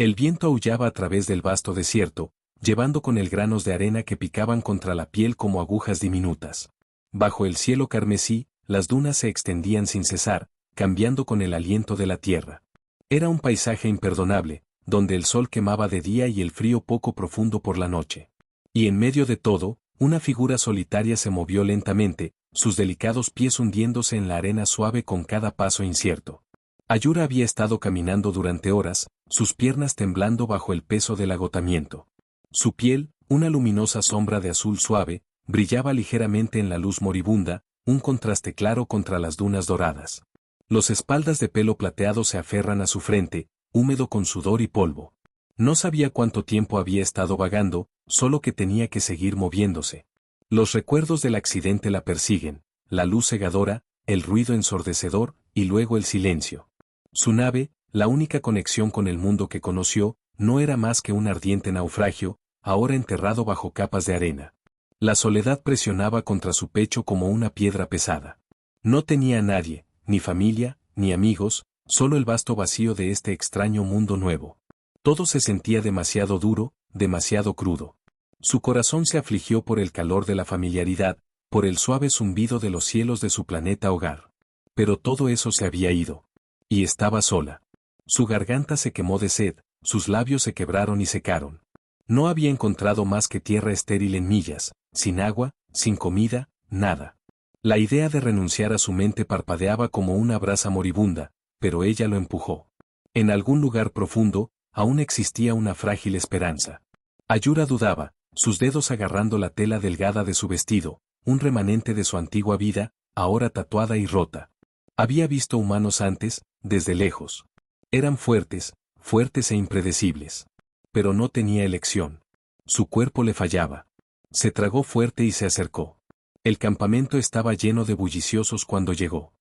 El viento aullaba a través del vasto desierto, llevando con él granos de arena que picaban contra la piel como agujas diminutas. Bajo el cielo carmesí, las dunas se extendían sin cesar, cambiando con el aliento de la tierra. Era un paisaje imperdonable, donde el sol quemaba de día y el frío poco profundo por la noche. Y en medio de todo, una figura solitaria se movió lentamente, sus delicados pies hundiéndose en la arena suave con cada paso incierto. Ayura había estado caminando durante horas, sus piernas temblando bajo el peso del agotamiento. Su piel, una luminosa sombra de azul suave, brillaba ligeramente en la luz moribunda, un contraste claro contra las dunas doradas. Los espaldas de pelo plateado se aferran a su frente, húmedo con sudor y polvo. No sabía cuánto tiempo había estado vagando, solo que tenía que seguir moviéndose. Los recuerdos del accidente la persiguen, la luz cegadora, el ruido ensordecedor, y luego el silencio. Su nave, la única conexión con el mundo que conoció, no era más que un ardiente naufragio, ahora enterrado bajo capas de arena. La soledad presionaba contra su pecho como una piedra pesada. No tenía a nadie, ni familia, ni amigos, solo el vasto vacío de este extraño mundo nuevo. Todo se sentía demasiado duro, demasiado crudo. Su corazón se afligió por el calor de la familiaridad, por el suave zumbido de los cielos de su planeta hogar. Pero todo eso se había ido. Y estaba sola. Su garganta se quemó de sed, sus labios se quebraron y secaron. No había encontrado más que tierra estéril en millas, sin agua, sin comida, nada. La idea de renunciar a su mente parpadeaba como una brasa moribunda, pero ella lo empujó. En algún lugar profundo, aún existía una frágil esperanza. Ayura dudaba, sus dedos agarrando la tela delgada de su vestido, un remanente de su antigua vida, ahora tatuada y rota. Había visto humanos antes, desde lejos. Eran fuertes, fuertes e impredecibles. Pero no tenía elección. Su cuerpo le fallaba. Se tragó fuerte y se acercó. El campamento estaba lleno de bulliciosos cuando llegó.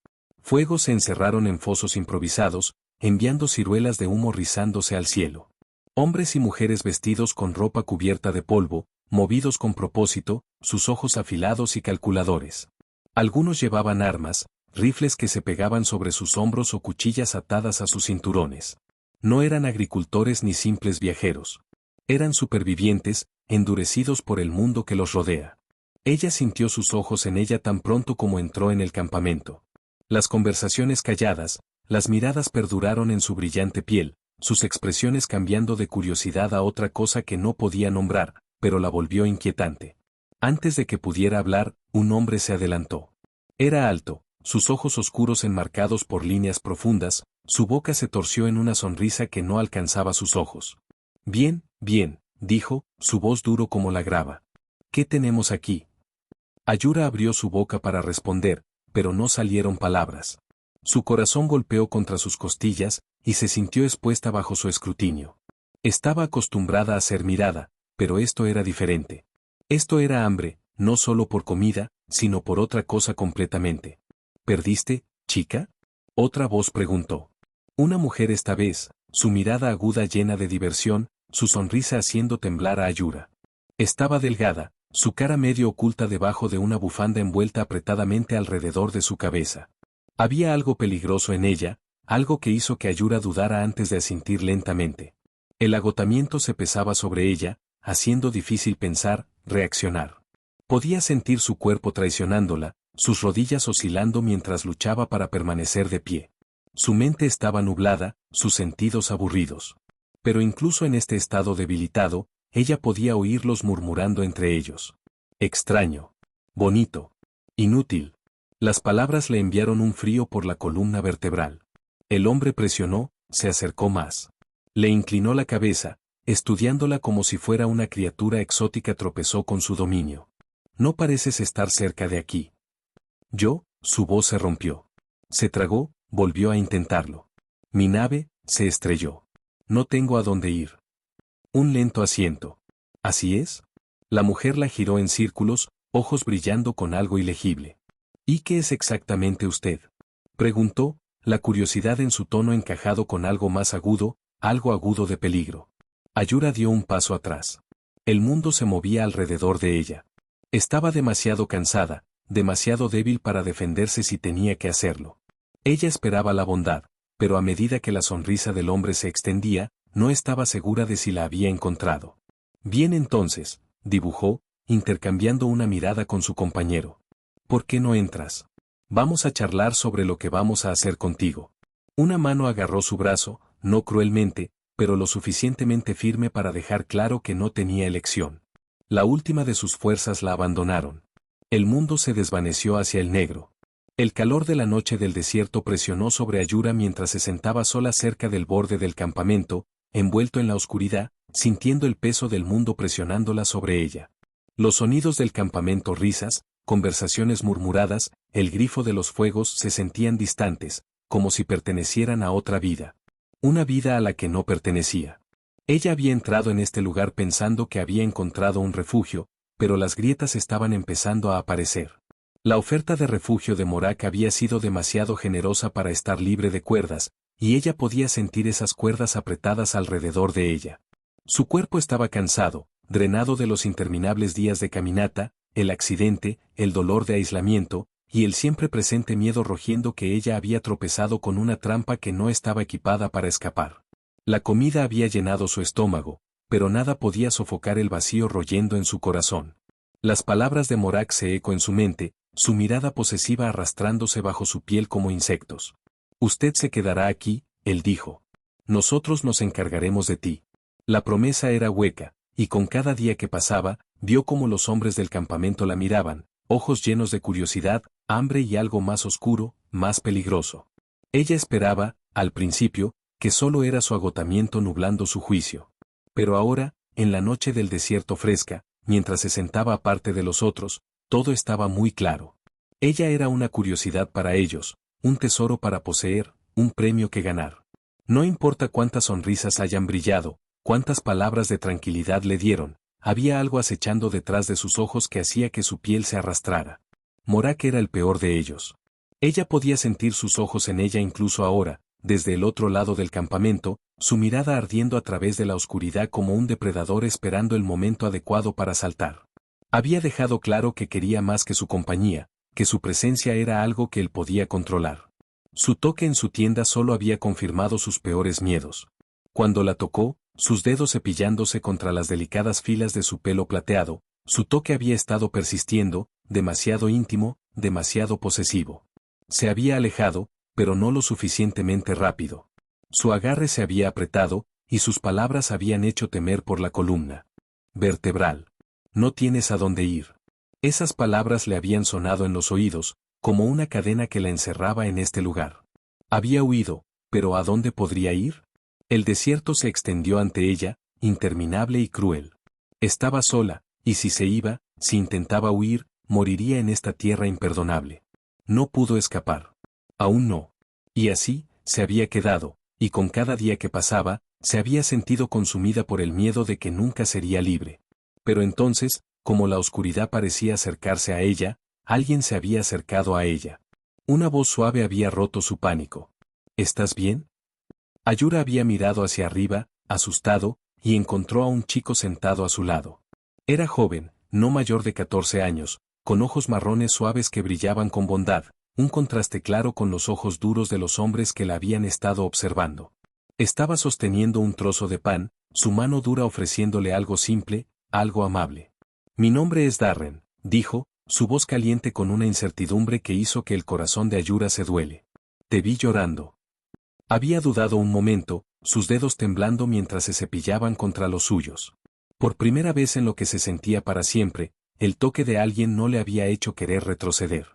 Fuegos se encerraron en fosos improvisados, enviando ciruelas de humo rizándose al cielo. Hombres y mujeres vestidos con ropa cubierta de polvo, movidos con propósito, sus ojos afilados y calculadores. Algunos llevaban armas, rifles que se pegaban sobre sus hombros o cuchillas atadas a sus cinturones. No eran agricultores ni simples viajeros. Eran supervivientes, endurecidos por el mundo que los rodea. Ella sintió sus ojos en ella tan pronto como entró en el campamento. Las conversaciones calladas, las miradas perduraron en su brillante piel, sus expresiones cambiando de curiosidad a otra cosa que no podía nombrar, pero la volvió inquietante. Antes de que pudiera hablar, un hombre se adelantó. Era alto, sus ojos oscuros enmarcados por líneas profundas, su boca se torció en una sonrisa que no alcanzaba sus ojos. Bien, bien, dijo, su voz duro como la grava. ¿Qué tenemos aquí? Ayura abrió su boca para responder, pero no salieron palabras. Su corazón golpeó contra sus costillas, y se sintió expuesta bajo su escrutinio. Estaba acostumbrada a ser mirada, pero esto era diferente. Esto era hambre, no solo por comida, sino por otra cosa completamente. ¿Perdiste, chica? Otra voz preguntó. Una mujer esta vez, su mirada aguda llena de diversión, su sonrisa haciendo temblar a Ayura. Estaba delgada, su cara medio oculta debajo de una bufanda envuelta apretadamente alrededor de su cabeza. Había algo peligroso en ella, algo que hizo que Ayura dudara antes de asentir lentamente. El agotamiento se pesaba sobre ella, haciendo difícil pensar, reaccionar. Podía sentir su cuerpo traicionándola, sus rodillas oscilando mientras luchaba para permanecer de pie. Su mente estaba nublada, sus sentidos aburridos. Pero incluso en este estado debilitado, ella podía oírlos murmurando entre ellos. Extraño. Bonito. Inútil. Las palabras le enviaron un frío por la columna vertebral. El hombre presionó, se acercó más. Le inclinó la cabeza, estudiándola como si fuera una criatura exótica. Tropezó con su dominio. No pareces estar cerca de aquí. Yo, su voz se rompió. Se tragó, volvió a intentarlo. Mi nave, se estrelló. No tengo a dónde ir. Un lento asiento. ¿Así es? La mujer la giró en círculos, ojos brillando con algo ilegible. ¿Y qué es exactamente usted? Preguntó, la curiosidad en su tono encajado con algo más agudo, algo agudo de peligro. Ayura dio un paso atrás. El mundo se movía alrededor de ella. Estaba demasiado cansada, demasiado débil para defenderse si tenía que hacerlo. Ella esperaba la bondad, pero a medida que la sonrisa del hombre se extendía, no estaba segura de si la había encontrado. Bien entonces, dibujó, intercambiando una mirada con su compañero. ¿Por qué no entras? Vamos a charlar sobre lo que vamos a hacer contigo. Una mano agarró su brazo, no cruelmente, pero lo suficientemente firme para dejar claro que no tenía elección. La última de sus fuerzas la abandonaron. El mundo se desvaneció hacia el negro. El calor de la noche del desierto presionó sobre Ayura mientras se sentaba sola cerca del borde del campamento, envuelto en la oscuridad, sintiendo el peso del mundo presionándola sobre ella. Los sonidos del campamento, risas, conversaciones murmuradas, el grifo de los fuegos se sentían distantes, como si pertenecieran a otra vida. Una vida a la que no pertenecía. Ella había entrado en este lugar pensando que había encontrado un refugio, pero las grietas estaban empezando a aparecer. La oferta de refugio de Morak había sido demasiado generosa para estar libre de cuerdas, y ella podía sentir esas cuerdas apretadas alrededor de ella. Su cuerpo estaba cansado, drenado de los interminables días de caminata, el accidente, el dolor de aislamiento, y el siempre presente miedo rugiendo que ella había tropezado con una trampa que no estaba equipada para escapar. La comida había llenado su estómago, pero nada podía sofocar el vacío royendo en su corazón. Las palabras de Morak se eco en su mente, su mirada posesiva arrastrándose bajo su piel como insectos. Usted se quedará aquí, él dijo. Nosotros nos encargaremos de ti. La promesa era hueca, y con cada día que pasaba, vio cómo los hombres del campamento la miraban, ojos llenos de curiosidad, hambre y algo más oscuro, más peligroso. Ella esperaba, al principio, que solo era su agotamiento nublando su juicio. Pero ahora, en la noche del desierto fresca, mientras se sentaba aparte de los otros, todo estaba muy claro. Ella era una curiosidad para ellos, un tesoro para poseer, un premio que ganar. No importa cuántas sonrisas hayan brillado, cuántas palabras de tranquilidad le dieron, había algo acechando detrás de sus ojos que hacía que su piel se arrastrara. Morak era el peor de ellos. Ella podía sentir sus ojos en ella incluso ahora, desde el otro lado del campamento, su mirada ardiendo a través de la oscuridad como un depredador esperando el momento adecuado para saltar. Había dejado claro que quería más que su compañía, que su presencia era algo que él podía controlar. Su toque en su tienda solo había confirmado sus peores miedos. Cuando la tocó, sus dedos cepillándose contra las delicadas filas de su pelo plateado, su toque había estado persistiendo, demasiado íntimo, demasiado posesivo. Se había alejado, pero no lo suficientemente rápido. Su agarre se había apretado, y sus palabras habían hecho temer por la columna vertebral. No tienes a dónde ir. Esas palabras le habían sonado en los oídos, como una cadena que la encerraba en este lugar. Había huido, pero ¿a dónde podría ir? El desierto se extendió ante ella, interminable y cruel. Estaba sola, y si se iba, si intentaba huir, moriría en esta tierra imperdonable. No pudo escapar. Aún no. Y así, se había quedado, y con cada día que pasaba, se había sentido consumida por el miedo de que nunca sería libre. Pero entonces, como la oscuridad parecía acercarse a ella, alguien se había acercado a ella. Una voz suave había roto su pánico. ¿Estás bien? Ayura había mirado hacia arriba, asustado, y encontró a un chico sentado a su lado. Era joven, no mayor de 14 años, con ojos marrones suaves que brillaban con bondad, un contraste claro con los ojos duros de los hombres que la habían estado observando. Estaba sosteniendo un trozo de pan, su mano dura ofreciéndole algo simple, algo amable. Mi nombre es Darren, dijo, su voz caliente con una incertidumbre que hizo que el corazón de Ayura se duele. Te vi llorando. Había dudado un momento, sus dedos temblando mientras se cepillaban contra los suyos. Por primera vez en lo que se sentía para siempre, el toque de alguien no le había hecho querer retroceder.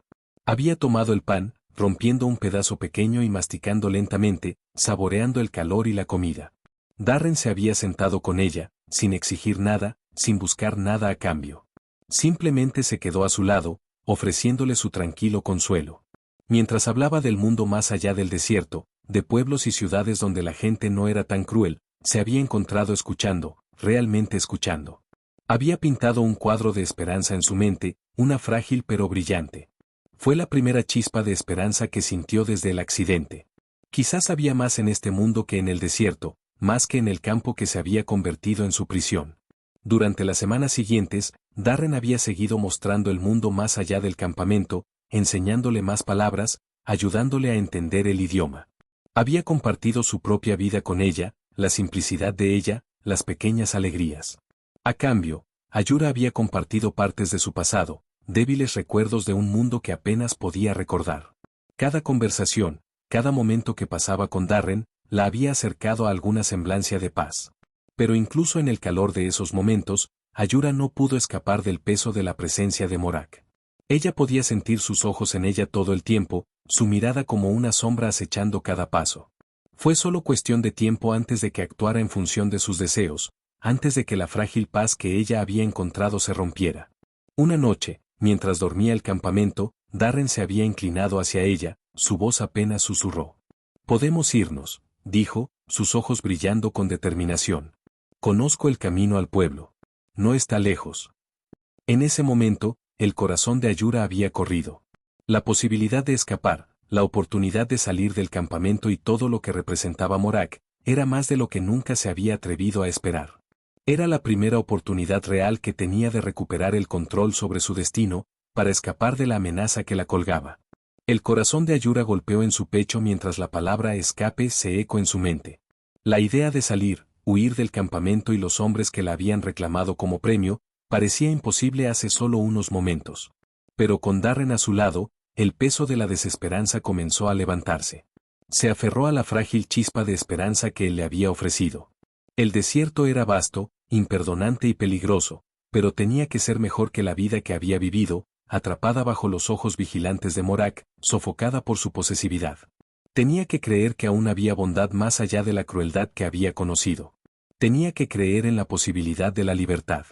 Había tomado el pan, rompiendo un pedazo pequeño y masticando lentamente, saboreando el calor y la comida. Darren se había sentado con ella, sin exigir nada, sin buscar nada a cambio. Simplemente se quedó a su lado, ofreciéndole su tranquilo consuelo. Mientras hablaba del mundo más allá del desierto, de pueblos y ciudades donde la gente no era tan cruel, se había encontrado escuchando, realmente escuchando. Había pintado un cuadro de esperanza en su mente, una frágil pero brillante. Fue la primera chispa de esperanza que sintió desde el accidente. Quizás había más en este mundo que en el desierto, más que en el campo que se había convertido en su prisión. Durante las semanas siguientes, Darren había seguido mostrando el mundo más allá del campamento, enseñándole más palabras, ayudándole a entender el idioma. Había compartido su propia vida con ella, la simplicidad de ella, las pequeñas alegrías. A cambio, Ayura había compartido partes de su pasado, débiles recuerdos de un mundo que apenas podía recordar. Cada conversación, cada momento que pasaba con Darren, la había acercado a alguna semblancia de paz. Pero incluso en el calor de esos momentos, Ayura no pudo escapar del peso de la presencia de Morak. Ella podía sentir sus ojos en ella todo el tiempo, su mirada como una sombra acechando cada paso. Fue solo cuestión de tiempo antes de que actuara en función de sus deseos, antes de que la frágil paz que ella había encontrado se rompiera. Una noche, mientras dormía el campamento, Darren se había inclinado hacia ella, su voz apenas susurró. «Podemos irnos», dijo, sus ojos brillando con determinación. «Conozco el camino al pueblo. No está lejos». En ese momento, el corazón de Ayura había corrido. La posibilidad de escapar, la oportunidad de salir del campamento y todo lo que representaba Morak, era más de lo que nunca se había atrevido a esperar. Era la primera oportunidad real que tenía de recuperar el control sobre su destino, para escapar de la amenaza que la colgaba. El corazón de Ayura golpeó en su pecho mientras la palabra escape se eco en su mente. La idea de salir, huir del campamento y los hombres que la habían reclamado como premio, parecía imposible hace solo unos momentos. Pero con Darren a su lado, el peso de la desesperanza comenzó a levantarse. Se aferró a la frágil chispa de esperanza que él le había ofrecido. El desierto era vasto, imperdonante y peligroso, pero tenía que ser mejor que la vida que había vivido, atrapada bajo los ojos vigilantes de Morak, sofocada por su posesividad. Tenía que creer que aún había bondad más allá de la crueldad que había conocido. Tenía que creer en la posibilidad de la libertad.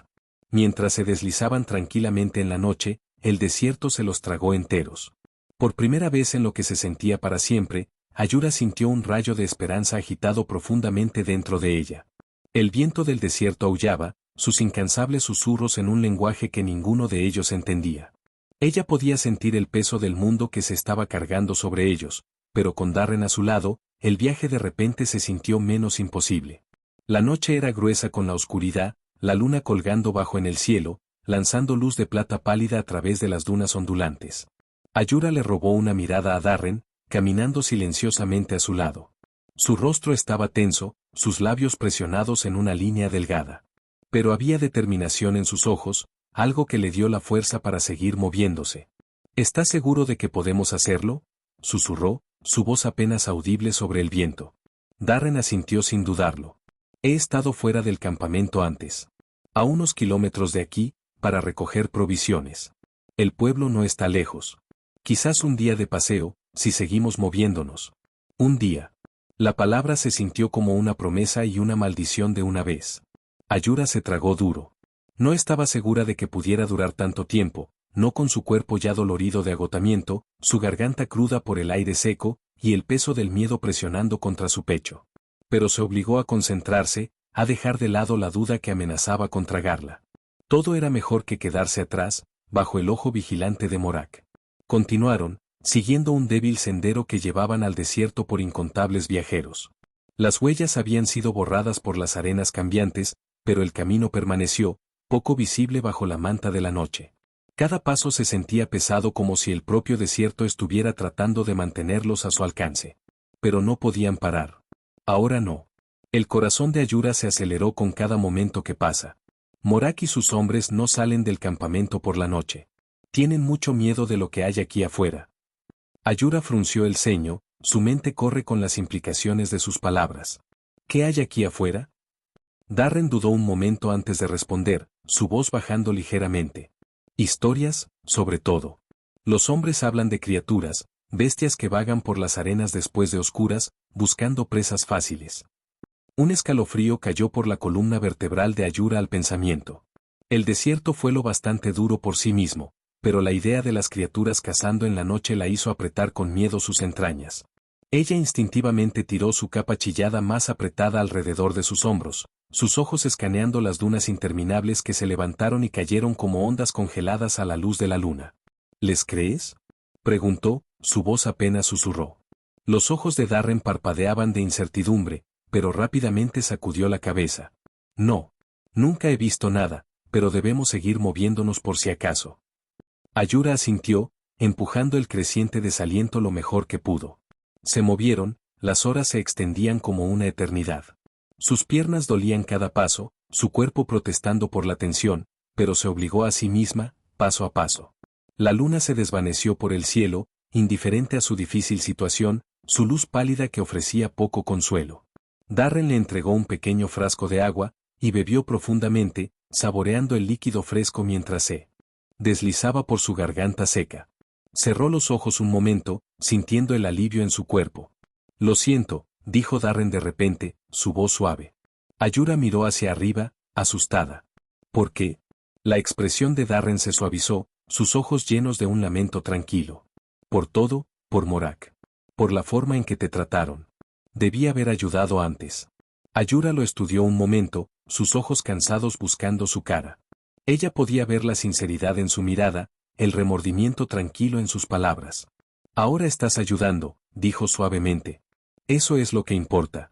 Mientras se deslizaban tranquilamente en la noche, el desierto se los tragó enteros. Por primera vez en lo que se sentía para siempre, Ayura sintió un rayo de esperanza agitado profundamente dentro de ella. El viento del desierto aullaba, sus incansables susurros en un lenguaje que ninguno de ellos entendía. Ella podía sentir el peso del mundo que se estaba cargando sobre ellos, pero con Darren a su lado, el viaje de repente se sintió menos imposible. La noche era gruesa con la oscuridad, la luna colgando bajo en el cielo, lanzando luz de plata pálida a través de las dunas ondulantes. Ayura le robó una mirada a Darren, caminando silenciosamente a su lado. Su rostro estaba tenso, sus labios presionados en una línea delgada. Pero había determinación en sus ojos, algo que le dio la fuerza para seguir moviéndose. ¿Estás seguro de que podemos hacerlo?, susurró, su voz apenas audible sobre el viento. Darren asintió sin dudarlo. He estado fuera del campamento antes. A unos kilómetros de aquí, para recoger provisiones. El pueblo no está lejos. Quizás un día de paseo, si seguimos moviéndonos. Un día. La palabra se sintió como una promesa y una maldición de una vez. Ayura se tragó duro. No estaba segura de que pudiera durar tanto tiempo, no con su cuerpo ya dolorido de agotamiento, su garganta cruda por el aire seco, y el peso del miedo presionando contra su pecho. Pero se obligó a concentrarse, a dejar de lado la duda que amenazaba con tragarla. Todo era mejor que quedarse atrás, bajo el ojo vigilante de Morak. Continuaron, siguiendo un débil sendero que llevaban al desierto por incontables viajeros. Las huellas habían sido borradas por las arenas cambiantes, pero el camino permaneció, poco visible bajo la manta de la noche. Cada paso se sentía pesado como si el propio desierto estuviera tratando de mantenerlos a su alcance. Pero no podían parar. Ahora no. El corazón de Ayura se aceleró con cada momento que pasa. Morak y sus hombres no salen del campamento por la noche. Tienen mucho miedo de lo que hay aquí afuera. Ayura frunció el ceño, su mente corre con las implicaciones de sus palabras. ¿Qué hay aquí afuera? Darren dudó un momento antes de responder, su voz bajando ligeramente. Historias, sobre todo. Los hombres hablan de criaturas, bestias que vagan por las arenas después de oscuras, buscando presas fáciles. Un escalofrío cayó por la columna vertebral de Ayura al pensamiento. El desierto fue lo bastante duro por sí mismo, pero la idea de las criaturas cazando en la noche la hizo apretar con miedo sus entrañas. Ella instintivamente tiró su capa chillada más apretada alrededor de sus hombros, sus ojos escaneando las dunas interminables que se levantaron y cayeron como ondas congeladas a la luz de la luna. ¿Les crees?, preguntó, su voz apenas susurró. Los ojos de Darren parpadeaban de incertidumbre, pero rápidamente sacudió la cabeza. No. Nunca he visto nada, pero debemos seguir moviéndonos por si acaso. Ayura asintió, empujando el creciente desaliento lo mejor que pudo. Se movieron, las horas se extendían como una eternidad. Sus piernas dolían cada paso, su cuerpo protestando por la tensión, pero se obligó a sí misma, paso a paso. La luna se desvaneció por el cielo, indiferente a su difícil situación, su luz pálida que ofrecía poco consuelo. Darren le entregó un pequeño frasco de agua, y bebió profundamente, saboreando el líquido fresco mientras se deslizaba por su garganta seca. Cerró los ojos un momento, sintiendo el alivio en su cuerpo. Lo siento, dijo Darren de repente, su voz suave. Ayura miró hacia arriba, asustada. ¿Por qué? La expresión de Darren se suavizó, sus ojos llenos de un lamento tranquilo. Por todo, por Morak. Por la forma en que te trataron. Debí haber ayudado antes. Ayura lo estudió un momento, sus ojos cansados buscando su cara. Ella podía ver la sinceridad en su mirada, el remordimiento tranquilo en sus palabras. Ahora estás ayudando, dijo suavemente. Eso es lo que importa.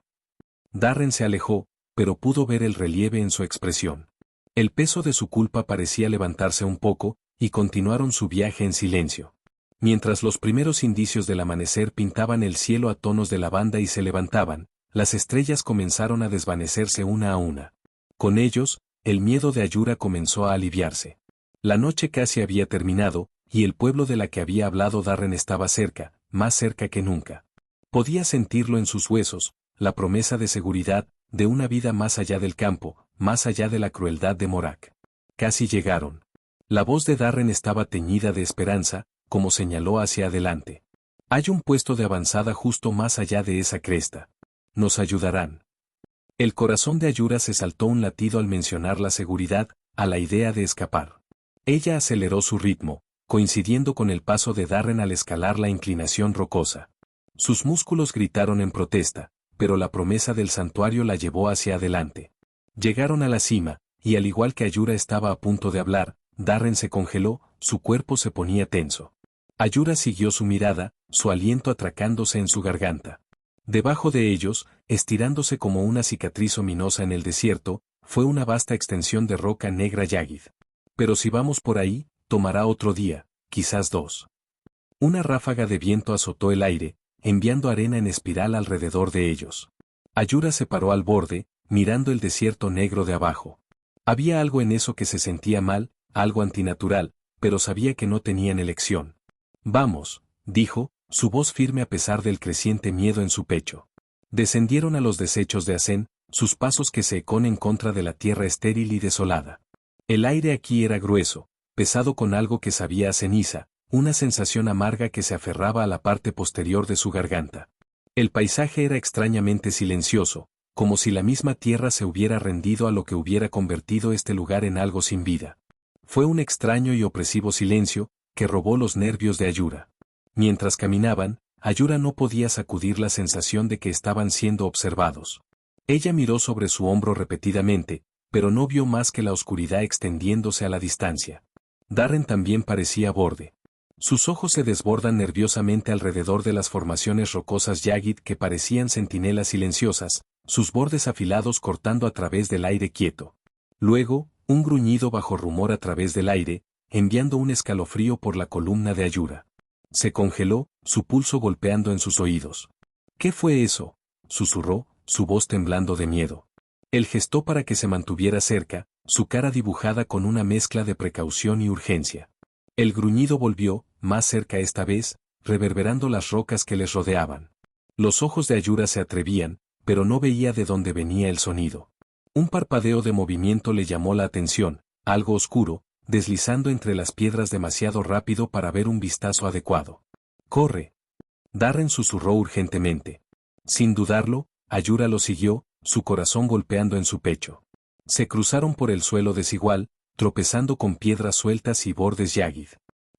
Darren se alejó, pero pudo ver el relieve en su expresión. El peso de su culpa parecía levantarse un poco, y continuaron su viaje en silencio. Mientras los primeros indicios del amanecer pintaban el cielo a tonos de lavanda y se levantaban, las estrellas comenzaron a desvanecerse una a una. Con ellos, el miedo de Ayura comenzó a aliviarse. La noche casi había terminado, y el pueblo de la que había hablado Darren estaba cerca, más cerca que nunca. Podía sentirlo en sus huesos, la promesa de seguridad, de una vida más allá del campo, más allá de la crueldad de Morak. Casi llegaron. La voz de Darren estaba teñida de esperanza, como señaló hacia adelante. Hay un puesto de avanzada justo más allá de esa cresta. Nos ayudarán. El corazón de Ayura se saltó un latido al mencionar la seguridad, a la idea de escapar. Ella aceleró su ritmo, coincidiendo con el paso de Darren al escalar la inclinación rocosa. Sus músculos gritaron en protesta, pero la promesa del santuario la llevó hacia adelante. Llegaron a la cima, y al igual que Ayura estaba a punto de hablar, Darren se congeló, su cuerpo se ponía tenso. Ayura siguió su mirada, su aliento atracándose en su garganta. Debajo de ellos, estirándose como una cicatriz ominosa en el desierto, fue una vasta extensión de roca negra Yagid. Pero si vamos por ahí, tomará otro día, quizás 2. Una ráfaga de viento azotó el aire, enviando arena en espiral alrededor de ellos. Ayura se paró al borde, mirando el desierto negro de abajo. Había algo en eso que se sentía mal, algo antinatural, pero sabía que no tenían elección. Vamos, dijo, su voz firme a pesar del creciente miedo en su pecho. Descendieron a los desechos de Asen, sus pasos que se ecón en contra de la tierra estéril y desolada. El aire aquí era grueso, pesado con algo que sabía a ceniza, una sensación amarga que se aferraba a la parte posterior de su garganta. El paisaje era extrañamente silencioso, como si la misma tierra se hubiera rendido a lo que hubiera convertido este lugar en algo sin vida. Fue un extraño y opresivo silencio, que robó los nervios de Ayura. Mientras caminaban, Ayura no podía sacudir la sensación de que estaban siendo observados. Ella miró sobre su hombro repetidamente, pero no vio más que la oscuridad extendiéndose a la distancia. Darren también parecía borde. Sus ojos se desbordan nerviosamente alrededor de las formaciones rocosas Yagid que parecían centinelas silenciosas, sus bordes afilados cortando a través del aire quieto. Luego, un gruñido bajo rumor a través del aire, enviando un escalofrío por la columna de Ayura. Se congeló, su pulso golpeando en sus oídos. ¿Qué fue eso?, susurró, su voz temblando de miedo. Él gestó para que se mantuviera cerca, su cara dibujada con una mezcla de precaución y urgencia. El gruñido volvió, más cerca esta vez, reverberando las rocas que les rodeaban. Los ojos de Ayura se atrevían, pero no veía de dónde venía el sonido. Un parpadeo de movimiento le llamó la atención, algo oscuro, deslizando entre las piedras demasiado rápido para ver un vistazo adecuado. ¡Corre! Darren susurró urgentemente. Sin dudarlo, Ayura lo siguió, su corazón golpeando en su pecho. Se cruzaron por el suelo desigual, tropezando con piedras sueltas y bordes Yagid.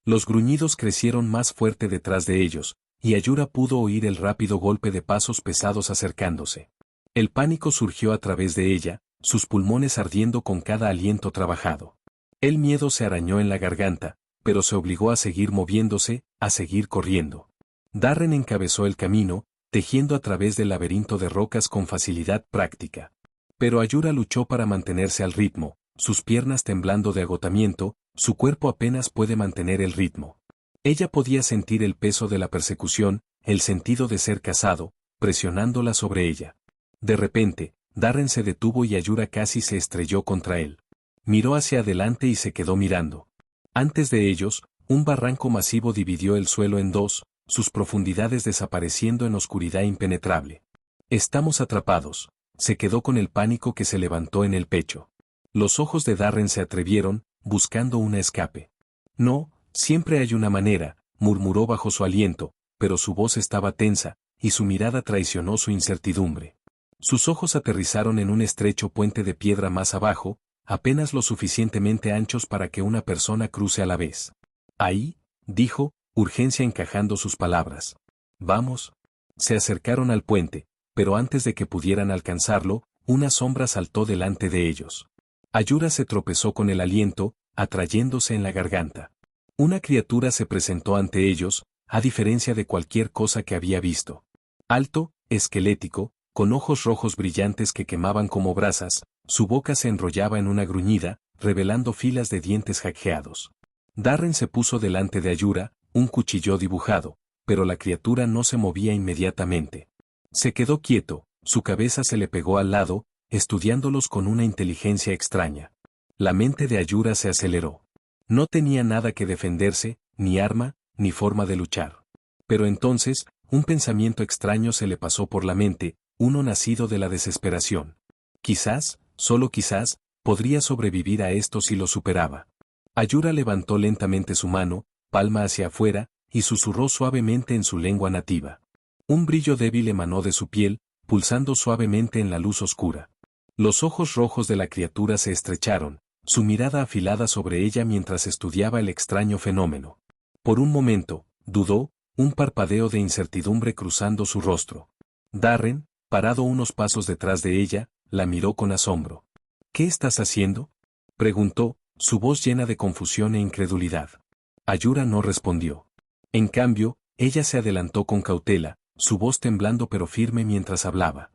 Los gruñidos crecieron más fuerte detrás de ellos, y Ayura pudo oír el rápido golpe de pasos pesados acercándose. El pánico surgió a través de ella, sus pulmones ardiendo con cada aliento trabajado. El miedo se arañó en la garganta, pero se obligó a seguir moviéndose, a seguir corriendo. Darren encabezó el camino, tejiendo a través del laberinto de rocas con facilidad práctica. Pero Ayura luchó para mantenerse al ritmo, sus piernas temblando de agotamiento, su cuerpo apenas puede mantener el ritmo. Ella podía sentir el peso de la persecución, el sentido de ser cazado, presionándola sobre ella. De repente, Darren se detuvo y Ayura casi se estrelló contra él. Miró hacia adelante y se quedó mirando. Antes de ellos, un barranco masivo dividió el suelo en dos, sus profundidades desapareciendo en oscuridad impenetrable. Estamos atrapados. Se quedó con el pánico que se levantó en el pecho. Los ojos de Darren se atrevieron, buscando una escape. No, siempre hay una manera, murmuró bajo su aliento, pero su voz estaba tensa, y su mirada traicionó su incertidumbre. Sus ojos aterrizaron en un estrecho puente de piedra más abajo, apenas lo suficientemente anchos para que una persona cruce a la vez. Ahí, dijo, urgencia encajando sus palabras. Vamos. Se acercaron al puente, pero antes de que pudieran alcanzarlo, una sombra saltó delante de ellos. Ayura se tropezó con el aliento, atrayéndose en la garganta. Una criatura se presentó ante ellos, a diferencia de cualquier cosa que había visto. Alto, esquelético, con ojos rojos brillantes que quemaban como brasas, su boca se enrollaba en una gruñida, revelando filas de dientes jaqueados. Darren se puso delante de Ayura, un cuchillo dibujado, pero la criatura no se movía inmediatamente. Se quedó quieto, su cabeza se le pegó al lado, estudiándolos con una inteligencia extraña. La mente de Ayura se aceleró. No tenía nada que defenderse, ni arma, ni forma de luchar. Pero entonces, un pensamiento extraño se le pasó por la mente, uno nacido de la desesperación. Quizás, solo quizás, podría sobrevivir a esto si lo superaba. Ayura levantó lentamente su mano, palma hacia afuera, y susurró suavemente en su lengua nativa. Un brillo débil emanó de su piel, pulsando suavemente en la luz oscura. Los ojos rojos de la criatura se estrecharon, su mirada afilada sobre ella mientras estudiaba el extraño fenómeno. Por un momento, dudó, un parpadeo de incertidumbre cruzando su rostro. Darren, parado unos pasos detrás de ella, la miró con asombro. ¿Qué estás haciendo?, preguntó, su voz llena de confusión e incredulidad. Ayura no respondió. En cambio, ella se adelantó con cautela, su voz temblando pero firme mientras hablaba.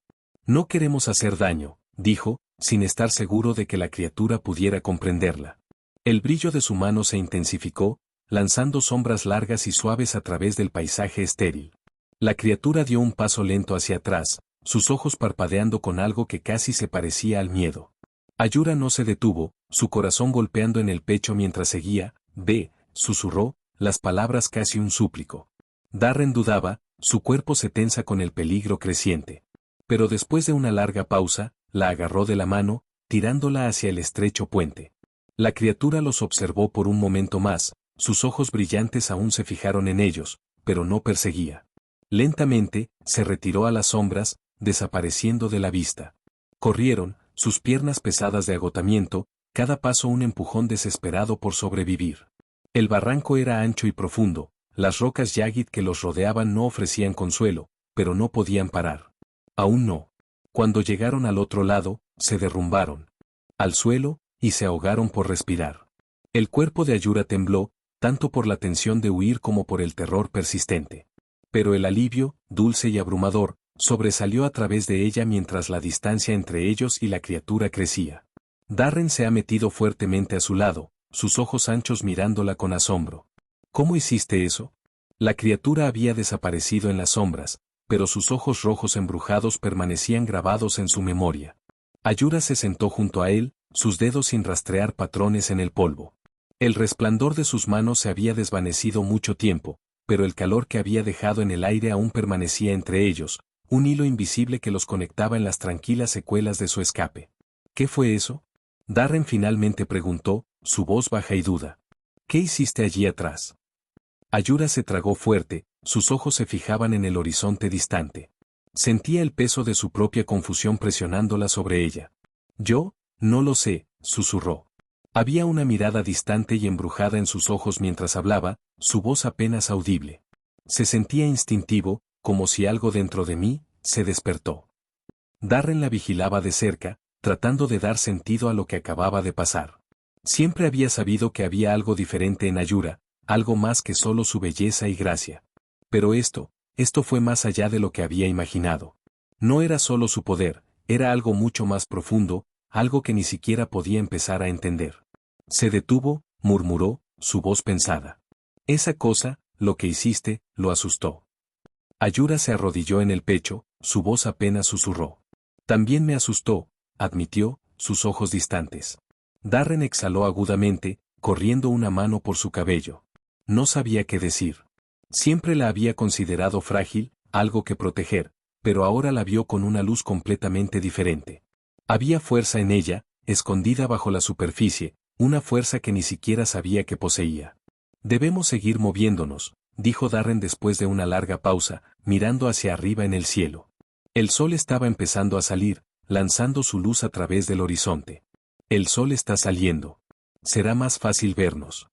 No queremos hacer daño, dijo, sin estar seguro de que la criatura pudiera comprenderla. El brillo de su mano se intensificó, lanzando sombras largas y suaves a través del paisaje estéril. La criatura dio un paso lento hacia atrás, sus ojos parpadeando con algo que casi se parecía al miedo. Ayura no se detuvo, su corazón golpeando en el pecho mientras seguía, ve, susurró, las palabras casi un súplico. Darren dudaba, su cuerpo se tensa con el peligro creciente. Pero después de una larga pausa, la agarró de la mano, tirándola hacia el estrecho puente. La criatura los observó por un momento más, sus ojos brillantes aún se fijaron en ellos, pero no perseguía. Lentamente, se retiró a las sombras, desapareciendo de la vista. Corrieron, sus piernas pesadas de agotamiento, cada paso un empujón desesperado por sobrevivir. El barranco era ancho y profundo, las rocas Yagid que los rodeaban no ofrecían consuelo, pero no podían parar. Aún no. Cuando llegaron al otro lado, se derrumbaron al suelo, y se ahogaron por respirar. El cuerpo de Ayura tembló, tanto por la tensión de huir como por el terror persistente. Pero el alivio, dulce y abrumador, sobresalió a través de ella mientras la distancia entre ellos y la criatura crecía. Darren se ha metido fuertemente a su lado, sus ojos anchos mirándola con asombro. ¿Cómo hiciste eso? La criatura había desaparecido en las sombras, pero sus ojos rojos embrujados permanecían grabados en su memoria. Ayura se sentó junto a él, sus dedos sin rastrear patrones en el polvo. El resplandor de sus manos se había desvanecido mucho tiempo, pero el calor que había dejado en el aire aún permanecía entre ellos, un hilo invisible que los conectaba en las tranquilas secuelas de su escape. ¿Qué fue eso?, Darren finalmente preguntó, su voz baja y duda. ¿Qué hiciste allí atrás? Ayura se tragó fuerte, sus ojos se fijaban en el horizonte distante. Sentía el peso de su propia confusión presionándola sobre ella. Yo, no lo sé, susurró. Había una mirada distante y embrujada en sus ojos mientras hablaba, su voz apenas audible. Se sentía instintivo, como si algo dentro de mí, se despertó. Darren la vigilaba de cerca, tratando de dar sentido a lo que acababa de pasar. Siempre había sabido que había algo diferente en Ayura, algo más que solo su belleza y gracia. Pero esto fue más allá de lo que había imaginado. No era solo su poder, era algo mucho más profundo, algo que ni siquiera podía empezar a entender. Se detuvo, murmuró, su voz pensada. Esa cosa, lo que hiciste, lo asustó. Ayura se arrodilló en el pecho, su voz apenas susurró. También me asustó, admitió, sus ojos distantes. Darren exhaló agudamente, corriendo una mano por su cabello. No sabía qué decir. Siempre la había considerado frágil, algo que proteger, pero ahora la vio con una luz completamente diferente. Había fuerza en ella, escondida bajo la superficie, una fuerza que ni siquiera sabía que poseía. Debemos seguir moviéndonos, dijo Darren después de una larga pausa, mirando hacia arriba en el cielo. El sol estaba empezando a salir, lanzando su luz a través del horizonte. El sol está saliendo. Será más fácil vernos.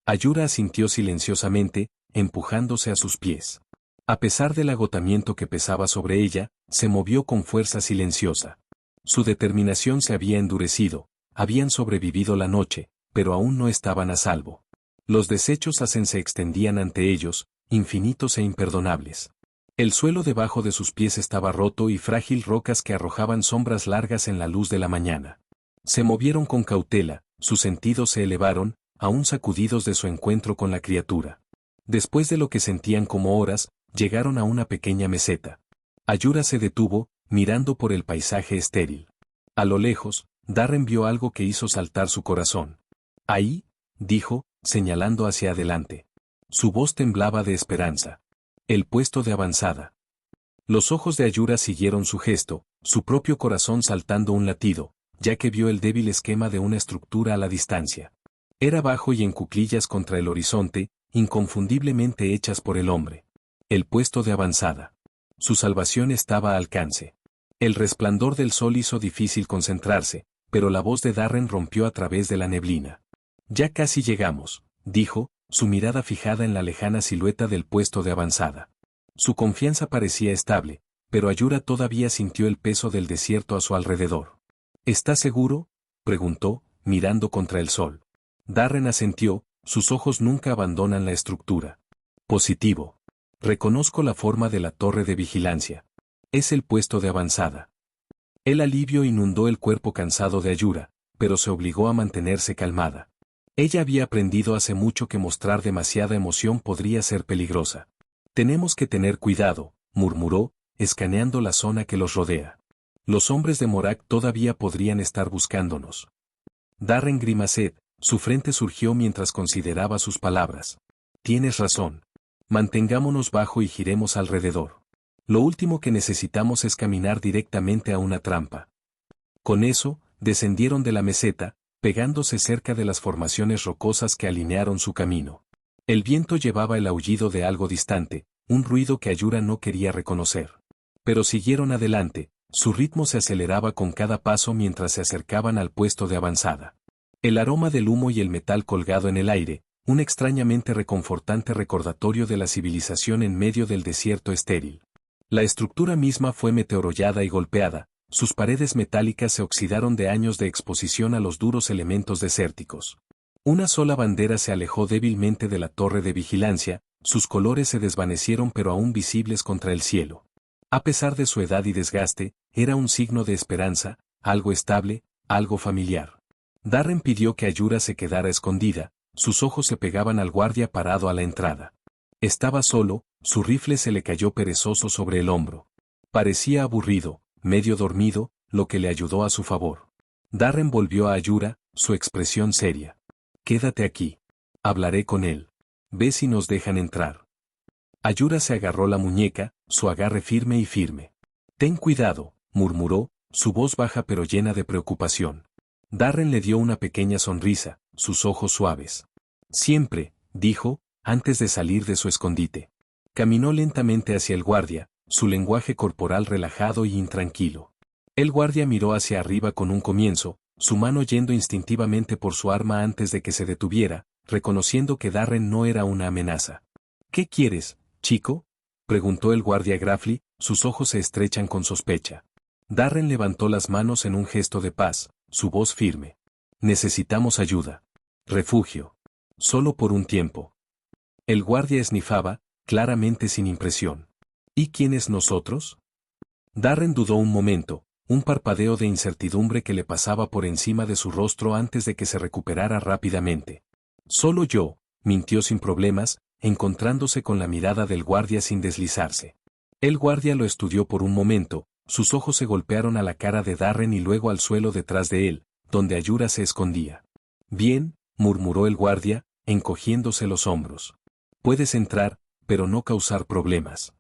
Ayura asintió silenciosamente, empujándose a sus pies. A pesar del agotamiento que pesaba sobre ella, se movió con fuerza silenciosa. Su determinación se había endurecido, habían sobrevivido la noche, pero aún no estaban a salvo. Los desechos se extendían ante ellos, infinitos e imperdonables. El suelo debajo de sus pies estaba roto y frágil, rocas que arrojaban sombras largas en la luz de la mañana. Se movieron con cautela, sus sentidos se elevaron, aún sacudidos de su encuentro con la criatura. Después de lo que sentían como horas, llegaron a una pequeña meseta. Ayura se detuvo, mirando por el paisaje estéril. A lo lejos, Darren vio algo que hizo saltar su corazón. «Ahí», dijo, señalando hacia adelante. Su voz temblaba de esperanza. «El puesto de avanzada». Los ojos de Ayura siguieron su gesto, su propio corazón saltando un latido, ya que vio el débil esquema de una estructura a la distancia. Era bajo y en cuclillas contra el horizonte, inconfundiblemente hechas por el hombre. El puesto de avanzada. Su salvación estaba al alcance. El resplandor del sol hizo difícil concentrarse, pero la voz de Darren rompió a través de la neblina. «Ya casi llegamos», dijo, su mirada fijada en la lejana silueta del puesto de avanzada. Su confianza parecía estable, pero Ayura todavía sintió el peso del desierto a su alrededor. «¿Estás seguro?», preguntó, mirando contra el sol. Darren asintió, sus ojos nunca abandonan la estructura. «Positivo. Reconozco la forma de la torre de vigilancia. Es el puesto de avanzada». El alivio inundó el cuerpo cansado de Ayura, pero se obligó a mantenerse calmada. Ella había aprendido hace mucho que mostrar demasiada emoción podría ser peligrosa. «Tenemos que tener cuidado», murmuró, escaneando la zona que los rodea. «Los hombres de Morak todavía podrían estar buscándonos». Darren grimaced, su frente surgió mientras consideraba sus palabras. «Tienes razón. Mantengámonos bajo y giremos alrededor. Lo último que necesitamos es caminar directamente a una trampa». Con eso, descendieron de la meseta, pegándose cerca de las formaciones rocosas que alinearon su camino. El viento llevaba el aullido de algo distante, un ruido que Ayura no quería reconocer. Pero siguieron adelante, su ritmo se aceleraba con cada paso mientras se acercaban al puesto de avanzada. El aroma del humo y el metal colgado en el aire, un extrañamente reconfortante recordatorio de la civilización en medio del desierto estéril. La estructura misma fue meteorollada y golpeada, sus paredes metálicas se oxidaron de años de exposición a los duros elementos desérticos. Una sola bandera se alejó débilmente de la torre de vigilancia, sus colores se desvanecieron pero aún visibles contra el cielo. A pesar de su edad y desgaste, era un signo de esperanza, algo estable, algo familiar. Darren pidió que Ayura se quedara escondida, sus ojos se pegaban al guardia parado a la entrada. Estaba solo, su rifle se le cayó perezoso sobre el hombro. Parecía aburrido, medio dormido, lo que le ayudó a su favor. Darren volvió a Ayura, su expresión seria. «Quédate aquí. Hablaré con él. Ve si nos dejan entrar». Ayura se agarró la muñeca, su agarre firme y firme. «Ten cuidado», murmuró, su voz baja pero llena de preocupación. Darren le dio una pequeña sonrisa, sus ojos suaves. «Siempre», dijo, antes de salir de su escondite. Caminó lentamente hacia el guardia, su lenguaje corporal relajado y intranquilo. El guardia miró hacia arriba con un comienzo, su mano yendo instintivamente por su arma antes de que se detuviera, reconociendo que Darren no era una amenaza. «¿Qué quieres, chico?», preguntó el guardia Grafly, sus ojos se estrechan con sospecha. Darren levantó las manos en un gesto de paz, su voz firme. «Necesitamos ayuda. Refugio. Solo por un tiempo». El guardia esnifaba, claramente sin impresión. «¿Y quiénes nosotros?». Darren dudó un momento, un parpadeo de incertidumbre que le pasaba por encima de su rostro antes de que se recuperara rápidamente. «Solo yo», mintió sin problemas, encontrándose con la mirada del guardia sin deslizarse. El guardia lo estudió por un momento, sus ojos se golpearon a la cara de Darren y luego al suelo detrás de él, donde Ayura se escondía. Bien, murmuró el guardia, encogiéndose los hombros. Puedes entrar, pero no causar problemas.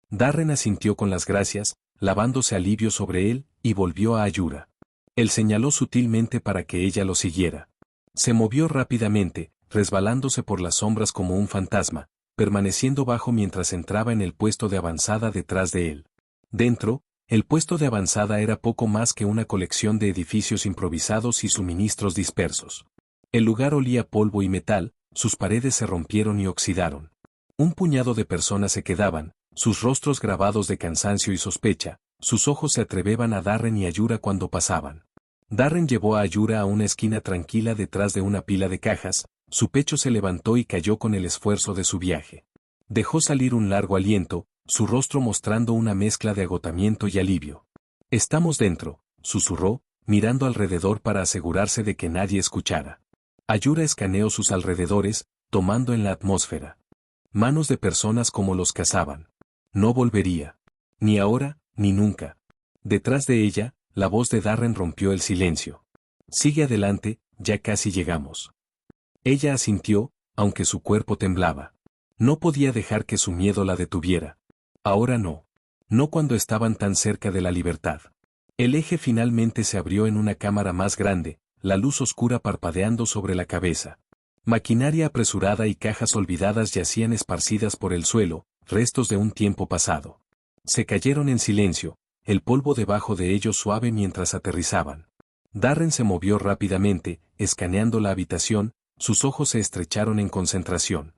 Darren asintió con las gracias, lavándose alivio sobre él, y volvió a Ayura. Él señaló sutilmente para que ella lo siguiera. Se movió rápidamente, resbalándose por las sombras como un fantasma, permaneciendo bajo mientras entraba en el puesto de avanzada detrás de él. Dentro, el puesto de avanzada era poco más que una colección de edificios improvisados y suministros dispersos. El lugar olía a polvo y metal, sus paredes se rompieron y oxidaron. Un puñado de personas se quedaban, sus rostros grabados de cansancio y sospecha, sus ojos se atreveban a Darren y Ayura cuando pasaban. Darren llevó a Ayura a una esquina tranquila detrás de una pila de cajas, su pecho se levantó y cayó con el esfuerzo de su viaje. Dejó salir un largo aliento, su rostro mostrando una mezcla de agotamiento y alivio. Estamos dentro, susurró, mirando alrededor para asegurarse de que nadie escuchara. Ayura escaneó sus alrededores, tomando en la atmósfera. Manos de personas como los cazaban. No volvería. Ni ahora, ni nunca. Detrás de ella, la voz de Darren rompió el silencio. Sigue adelante, ya casi llegamos. Ella asintió, aunque su cuerpo temblaba. No podía dejar que su miedo la detuviera. Ahora no. No cuando estaban tan cerca de la libertad. El eje finalmente se abrió en una cámara más grande, la luz oscura parpadeando sobre la cabeza. Maquinaria apresurada y cajas olvidadas yacían esparcidas por el suelo, restos de un tiempo pasado. Se cayeron en silencio, el polvo debajo de ellos suave mientras aterrizaban. Darren se movió rápidamente, escaneando la habitación, sus ojos se estrecharon en concentración.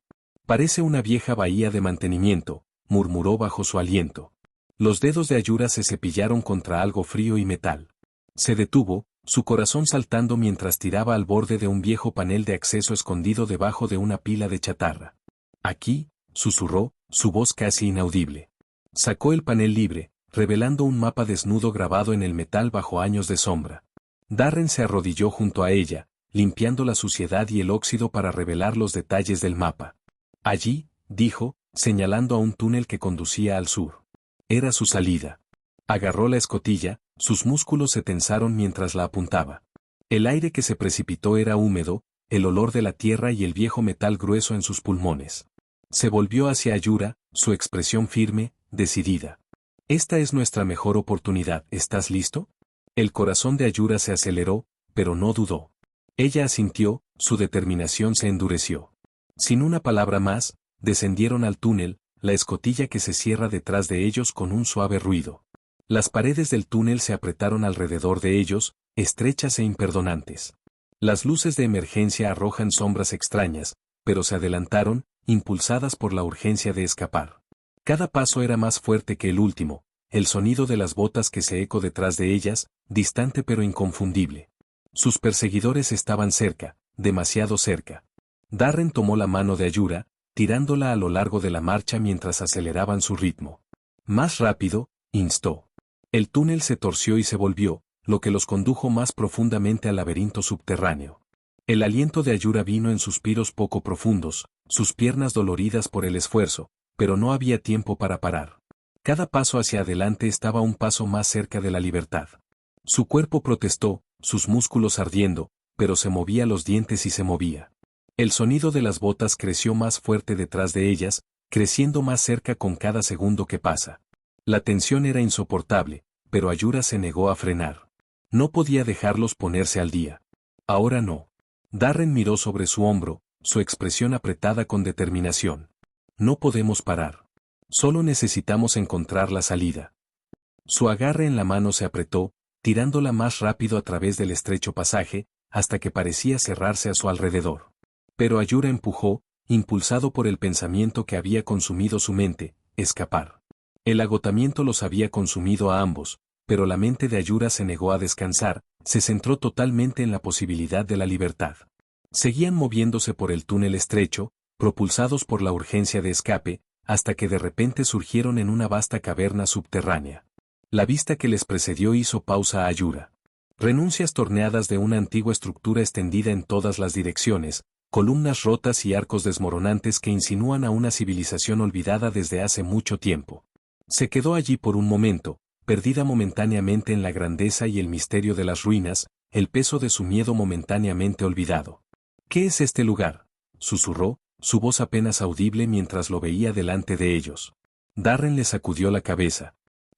Parece una vieja bahía de mantenimiento, murmuró bajo su aliento. Los dedos de Ayura se cepillaron contra algo frío y metal. Se detuvo, su corazón saltando mientras tiraba al borde de un viejo panel de acceso escondido debajo de una pila de chatarra. Aquí, susurró, su voz casi inaudible. Sacó el panel libre, revelando un mapa desnudo grabado en el metal bajo años de sombra. Darren se arrodilló junto a ella, limpiando la suciedad y el óxido para revelar los detalles del mapa. Allí, dijo, señalando a un túnel que conducía al sur. Era su salida. Agarró la escotilla, sus músculos se tensaron mientras la apuntaba. El aire que se precipitó era húmedo, el olor de la tierra y el viejo metal grueso en sus pulmones. Se volvió hacia Ayura, su expresión firme, decidida. Esta es nuestra mejor oportunidad, ¿estás listo? El corazón de Ayura se aceleró, pero no dudó. Ella asintió, su determinación se endureció. Sin una palabra más, descendieron al túnel, la escotilla que se cierra detrás de ellos con un suave ruido. Las paredes del túnel se apretaron alrededor de ellos, estrechas e imperdonantes. Las luces de emergencia arrojan sombras extrañas, pero se adelantaron, impulsadas por la urgencia de escapar. Cada paso era más fuerte que el último, el sonido de las botas que se ecó detrás de ellas, distante pero inconfundible. Sus perseguidores estaban cerca, demasiado cerca. Darren tomó la mano de Ayura, tirándola a lo largo de la marcha mientras aceleraban su ritmo. Más rápido, instó. El túnel se torció y se volvió, lo que los condujo más profundamente al laberinto subterráneo. El aliento de Ayura vino en suspiros poco profundos, sus piernas doloridas por el esfuerzo, pero no había tiempo para parar. Cada paso hacia adelante estaba un paso más cerca de la libertad. Su cuerpo protestó, sus músculos ardiendo, pero se movía los dientes y se movía. El sonido de las botas creció más fuerte detrás de ellas, creciendo más cerca con cada segundo que pasa. La tensión era insoportable, pero Ayura se negó a frenar. No podía dejarlos ponerse al día. Ahora no. Darren miró sobre su hombro, su expresión apretada con determinación. No podemos parar. Solo necesitamos encontrar la salida. Su agarre en la mano se apretó, tirándola más rápido a través del estrecho pasaje, hasta que parecía cerrarse a su alrededor. Pero Ayura empujó, impulsado por el pensamiento que había consumido su mente, escapar. El agotamiento los había consumido a ambos, pero la mente de Ayura se negó a descansar, se centró totalmente en la posibilidad de la libertad. Seguían moviéndose por el túnel estrecho, propulsados por la urgencia de escape, hasta que de repente surgieron en una vasta caverna subterránea. La vista que les precedió hizo pausa a Ayura. Renuncias torneadas de una antigua estructura extendida en todas las direcciones, columnas rotas y arcos desmoronantes que insinúan a una civilización olvidada desde hace mucho tiempo. Se quedó allí por un momento, perdida momentáneamente en la grandeza y el misterio de las ruinas, el peso de su miedo momentáneamente olvidado. ¿Qué es este lugar?, susurró, su voz apenas audible mientras lo veía delante de ellos. Darren le sacudió la cabeza.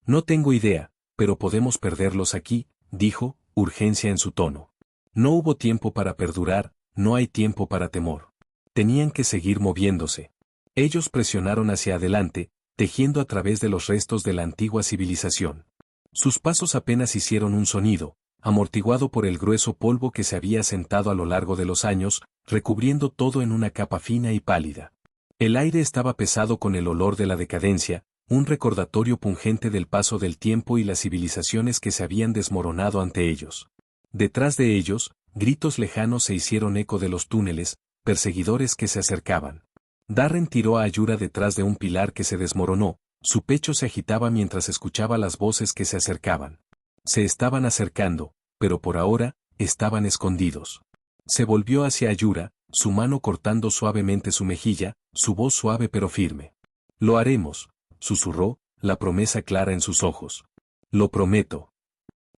No tengo idea, pero podemos perderlos aquí, dijo, urgencia en su tono. No hubo tiempo para perdurar, no hay tiempo para temor. Tenían que seguir moviéndose. Ellos presionaron hacia adelante, tejiendo a través de los restos de la antigua civilización. Sus pasos apenas hicieron un sonido, amortiguado por el grueso polvo que se había asentado a lo largo de los años, recubriendo todo en una capa fina y pálida. El aire estaba pesado con el olor de la decadencia, un recordatorio pungente del paso del tiempo y las civilizaciones que se habían desmoronado ante ellos. Detrás de ellos, gritos lejanos se hicieron eco de los túneles, perseguidores que se acercaban. Darren tiró a Ayura detrás de un pilar que se desmoronó, su pecho se agitaba mientras escuchaba las voces que se acercaban. Se estaban acercando, pero por ahora, estaban escondidos. Se volvió hacia Ayura, su mano cortando suavemente su mejilla, su voz suave pero firme. Lo haremos, susurró, la promesa clara en sus ojos. Lo prometo.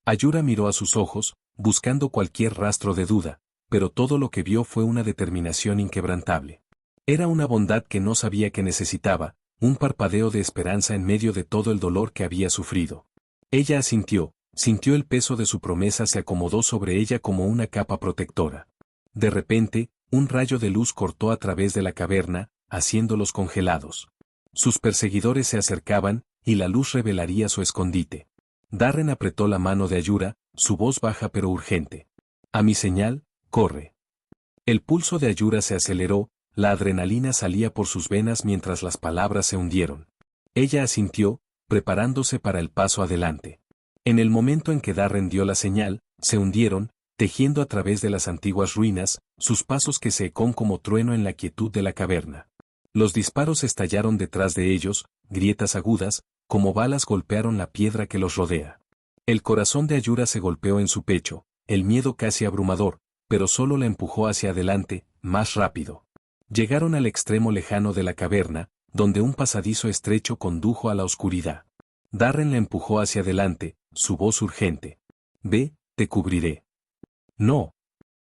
Ayura miró a sus ojos, buscando cualquier rastro de duda, pero todo lo que vio fue una determinación inquebrantable. Era una bondad que no sabía que necesitaba, un parpadeo de esperanza en medio de todo el dolor que había sufrido. Ella asintió, sintió el peso de su promesa se acomodó sobre ella como una capa protectora. De repente, un rayo de luz cortó a través de la caverna, haciéndolos congelados. Sus perseguidores se acercaban, y la luz revelaría su escondite. Darren apretó la mano de Ayura, su voz baja pero urgente. A mi señal, corre. El pulso de Ayura se aceleró, la adrenalina salía por sus venas mientras las palabras se hundieron. Ella asintió, preparándose para el paso adelante. En el momento en que Darren dio la señal, se hundieron, tejiendo a través de las antiguas ruinas, sus pasos que se ecón como trueno en la quietud de la caverna. Los disparos estallaron detrás de ellos, grietas agudas, como balas golpearon la piedra que los rodea. El corazón de Ayura se golpeó en su pecho, el miedo casi abrumador, pero solo la empujó hacia adelante, más rápido. Llegaron al extremo lejano de la caverna, donde un pasadizo estrecho condujo a la oscuridad. Darren la empujó hacia adelante, su voz urgente. Ve, te cubriré. No.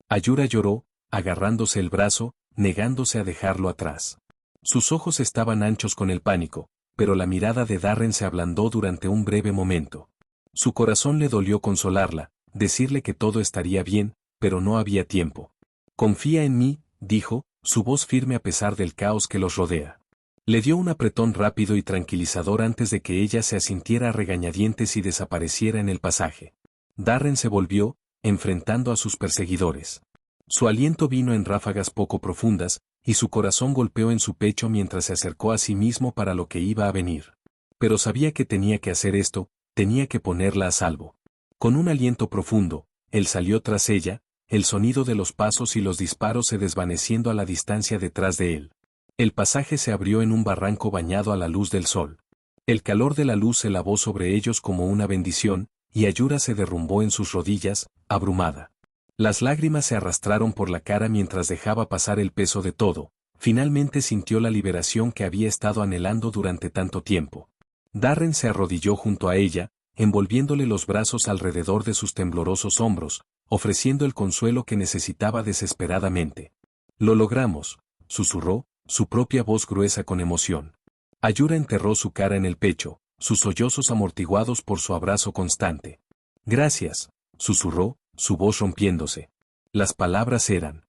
Ayura lloró, agarrándose el brazo, negándose a dejarlo atrás. Sus ojos estaban anchos con el pánico, pero la mirada de Darren se ablandó durante un breve momento. Su corazón le dolió consolarla, decirle que todo estaría bien, pero no había tiempo. Confía en mí, dijo, su voz firme a pesar del caos que los rodea. Le dio un apretón rápido y tranquilizador antes de que ella se asintiera a regañadientes y desapareciera en el pasaje. Darren se volvió, enfrentando a sus perseguidores. Su aliento vino en ráfagas poco profundas, y su corazón golpeó en su pecho mientras se acercó a sí mismo para lo que iba a venir. Pero sabía que tenía que hacer esto, tenía que ponerla a salvo. Con un aliento profundo, él salió tras ella, el sonido de los pasos y los disparos se desvaneciendo a la distancia detrás de él. El pasaje se abrió en un barranco bañado a la luz del sol. El calor de la luz se lavó sobre ellos como una bendición, y Ayura se derrumbó en sus rodillas, abrumada. Las lágrimas se arrastraron por la cara mientras dejaba pasar el peso de todo. Finalmente sintió la liberación que había estado anhelando durante tanto tiempo. Darren se arrodilló junto a ella, envolviéndole los brazos alrededor de sus temblorosos hombros, ofreciendo el consuelo que necesitaba desesperadamente. Lo logramos, susurró, su propia voz gruesa con emoción. Ayura enterró su cara en el pecho, sus sollozos amortiguados por su abrazo constante. Gracias, susurró, su voz rompiéndose. Las palabras eran